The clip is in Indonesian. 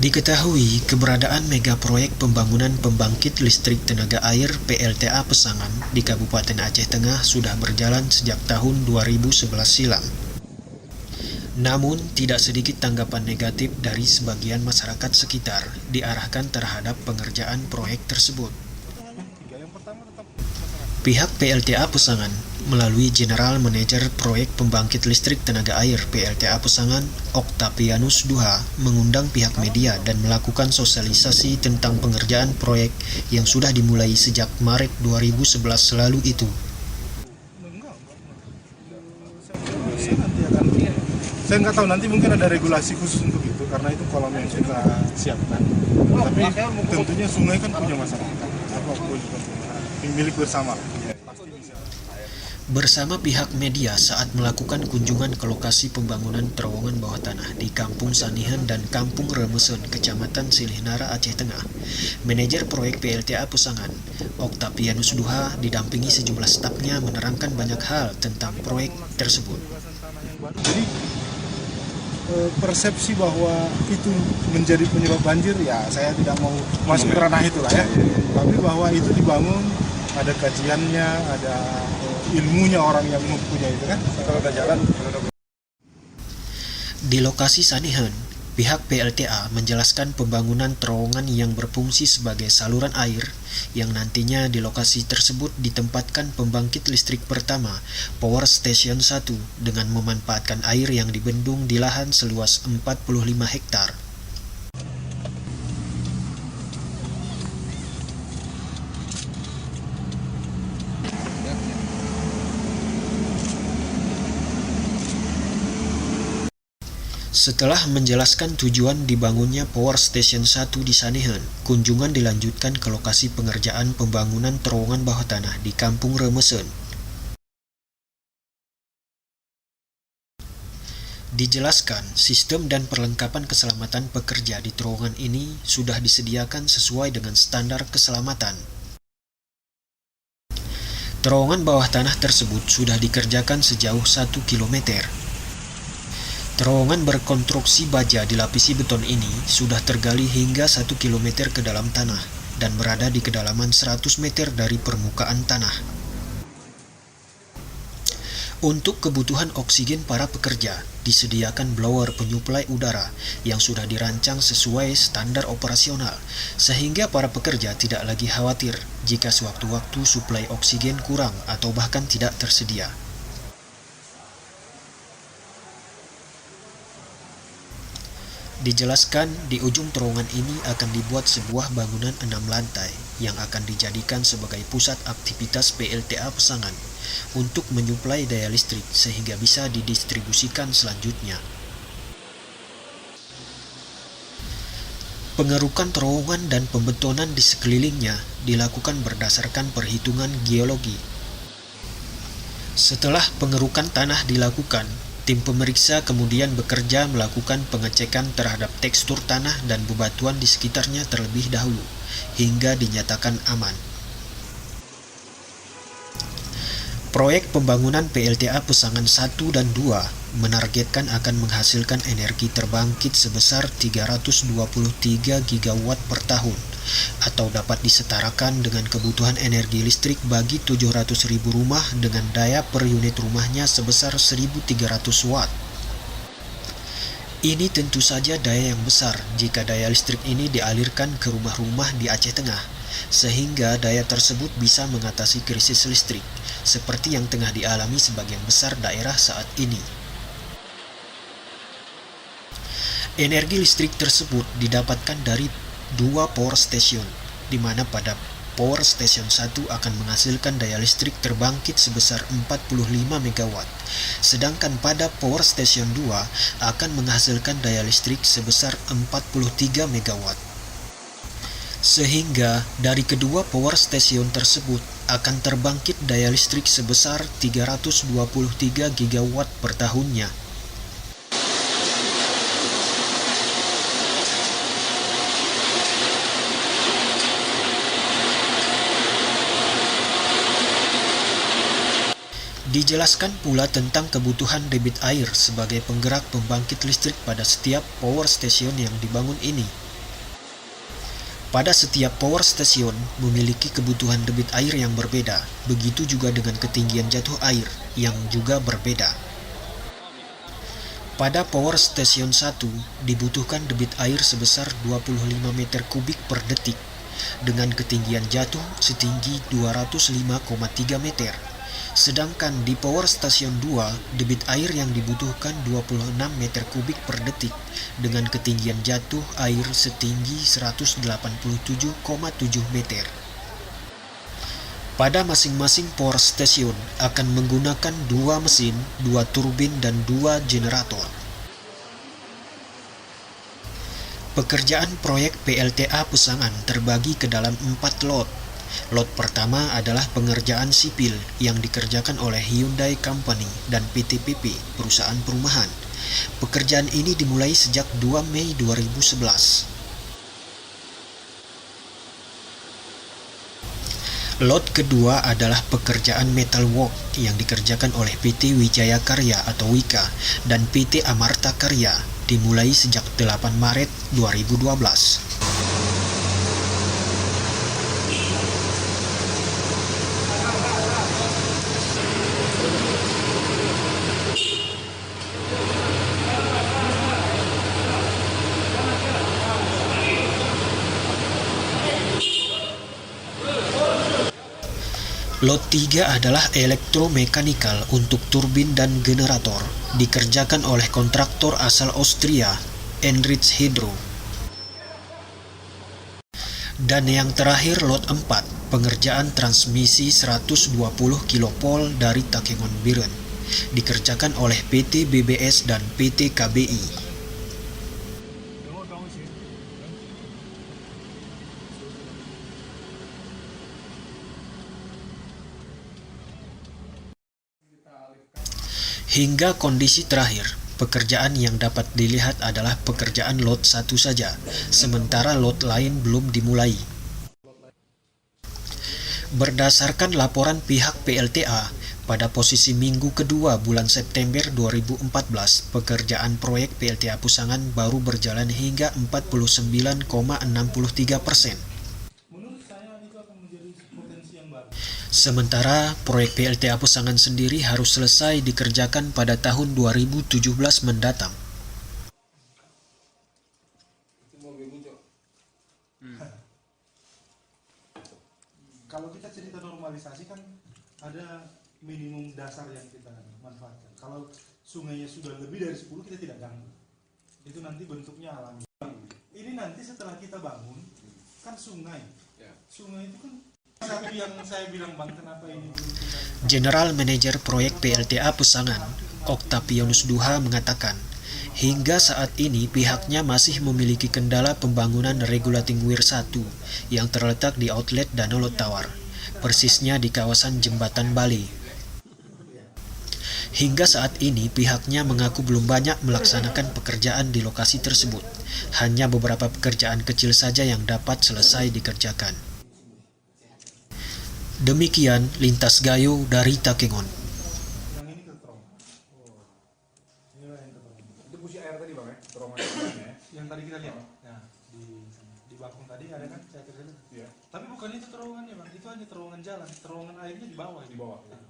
Diketahui keberadaan mega proyek pembangunan pembangkit listrik tenaga air PLTA Pesangan di Kabupaten Aceh Tengah sudah berjalan sejak tahun 2011 silam. Namun, tidak sedikit tanggapan negatif dari sebagian masyarakat sekitar diarahkan terhadap pengerjaan proyek tersebut. Pihak PLTA Pesangan melalui General Manager Proyek Pembangkit Listrik Tenaga Air PLTA Pesangan, Oktavianus Duha, mengundang pihak media dan melakukan sosialisasi tentang pengerjaan proyek yang sudah dimulai sejak Maret 2011 lalu itu. Saya nggak tahu, nanti mungkin ada regulasi khusus untuk itu karena itu kolam yang kita siapkan. Tapi tentunya sungai kan punya masyarakat, apapun milik bersama. Bersama pihak media saat melakukan kunjungan ke lokasi pembangunan terowongan bawah tanah di Kampung Sanihan dan Kampung Remesen, Kecamatan Silih-Nara, Aceh Tengah, manajer proyek PLTA Pesangan, Oktavianus Duha, didampingi sejumlah stafnya menerangkan banyak hal tentang proyek tersebut. Jadi persepsi bahwa itu menjadi penyebab banjir, ya saya tidak mau masuk ke ranah itulah ya. Tapi bahwa itu dibangun, ada kajiannya, ada ilmunya orang yang mempunyai itu kan. Kalau ada jalan. Di lokasi Sanihan, pihak PLTA menjelaskan pembangunan terowongan yang berfungsi sebagai saluran air yang nantinya di lokasi tersebut ditempatkan pembangkit listrik pertama Power Station 1 dengan memanfaatkan air yang dibendung di lahan seluas 45 hektar. Setelah menjelaskan tujuan dibangunnya Power Station 1 di Sanihan, kunjungan dilanjutkan ke lokasi pengerjaan pembangunan terowongan bawah tanah di Kampung Remesen. Dijelaskan, sistem dan perlengkapan keselamatan pekerja di terowongan ini sudah disediakan sesuai dengan standar keselamatan. Terowongan bawah tanah tersebut sudah dikerjakan sejauh 1 km. Terowongan berkonstruksi baja dilapisi beton ini sudah tergali hingga 1 km ke dalam tanah dan berada di kedalaman 100 meter dari permukaan tanah. Untuk kebutuhan oksigen para pekerja, disediakan blower penyuplai udara yang sudah dirancang sesuai standar operasional, sehingga para pekerja tidak lagi khawatir jika sewaktu-waktu suplai oksigen kurang atau bahkan tidak tersedia. Dijelaskan di ujung terowongan ini akan dibuat sebuah bangunan 6 lantai yang akan dijadikan sebagai pusat aktivitas PLTA Pesangan untuk menyuplai daya listrik sehingga bisa didistribusikan selanjutnya. Pengerukan terowongan dan pembetonan di sekelilingnya dilakukan berdasarkan perhitungan geologi. Setelah pengerukan tanah dilakukan, tim pemeriksa kemudian bekerja melakukan pengecekan terhadap tekstur tanah dan bebatuan di sekitarnya terlebih dahulu, hingga dinyatakan aman. Proyek pembangunan PLTA Pesangan 1 dan 2 menargetkan akan menghasilkan energi terbangkit sebesar 323 gigawatt per tahun, atau dapat disetarakan dengan kebutuhan energi listrik bagi 700.000 rumah dengan daya per unit rumahnya sebesar 1.300 watt. Ini tentu saja daya yang besar jika daya listrik ini dialirkan ke rumah-rumah di Aceh Tengah, sehingga daya tersebut bisa mengatasi krisis listrik, seperti yang tengah dialami sebagian besar daerah saat ini. Energi listrik tersebut didapatkan dari 2 power station, di mana pada Power Station 1 akan menghasilkan daya listrik terbangkit sebesar 45 MW, sedangkan pada Power Station 2 akan menghasilkan daya listrik sebesar 43 MW. Sehingga dari kedua power station tersebut akan terbangkit daya listrik sebesar 323 GW per tahunnya. Dijelaskan pula tentang kebutuhan debit air sebagai penggerak pembangkit listrik pada setiap power station yang dibangun ini. Pada setiap power station memiliki kebutuhan debit air yang berbeda, begitu juga dengan ketinggian jatuh air yang juga berbeda. Pada power station 1 dibutuhkan debit air sebesar 25 meter kubik per detik dengan ketinggian jatuh setinggi 205,3 meter. Sedangkan di power station 2 debit air yang dibutuhkan 26 meter kubik per detik dengan ketinggian jatuh air setinggi 187,7 meter. Pada masing-masing power station akan menggunakan 2 mesin, 2 turbin, dan 2 generator. Pekerjaan proyek PLTA Pusangan terbagi ke dalam 4 lot. Lot pertama adalah pengerjaan sipil yang dikerjakan oleh Hyundai Company dan PT PP, perusahaan perumahan. Pekerjaan ini dimulai sejak 2 Mei 2011. Lot kedua adalah pekerjaan metal work yang dikerjakan oleh PT Wijaya Karya atau Wika dan PT Amarta Karya, dimulai sejak 8 Maret 2012. Lot 3 adalah elektromekanikal untuk turbin dan generator, dikerjakan oleh kontraktor asal Austria, Enrich Hydro. Dan yang terakhir lot 4, pengerjaan transmisi 120 kV dari Takengon Biren, dikerjakan oleh PT BBS dan PT KBI. Hingga kondisi terakhir, pekerjaan yang dapat dilihat adalah pekerjaan lot 1 saja, sementara lot lain belum dimulai. Berdasarkan laporan pihak PLTA, pada posisi minggu kedua bulan September 2014, pekerjaan proyek PLTA Pusangan baru berjalan hingga 49,63%. Sementara proyek PLTA Pusangan sendiri harus selesai dikerjakan pada tahun 2017 mendatang. Kalau kita cerita normalisasi kan ada minimum dasar yang kita manfaatkan. Kalau sungainya sudah lebih dari 10 kita tidak ganggu. Itu nanti bentuknya alami. Ini nanti setelah kita bangun kan sungai. Sungai itu kan satu yang saya bilang bang, kenapa ini belum. General Manager Proyek PLTA Pusangan, Octavianus Duha mengatakan, hingga saat ini pihaknya masih memiliki kendala pembangunan regulating weir 1 yang terletak di outlet Danau Lot Tawar, persisnya di kawasan Jembatan Bali. Hingga saat ini pihaknya mengaku belum banyak melaksanakan pekerjaan di lokasi tersebut. Hanya beberapa pekerjaan kecil saja yang dapat selesai dikerjakan. Demikian Lintas Gayo dari Takengon. Yang ini ke terowongan. Oh. Inilah yang ke terowongan. Itu busi air tadi bang ya, terowongan ya. Yang tadi kita lihat. Nah, di bakung tadi ada kan saya cerita. Iya. Tapi bukan itu terowongannya bang, itu hanya terowongan jalan. Terowongan airnya di bawah. Di bawah. Ya.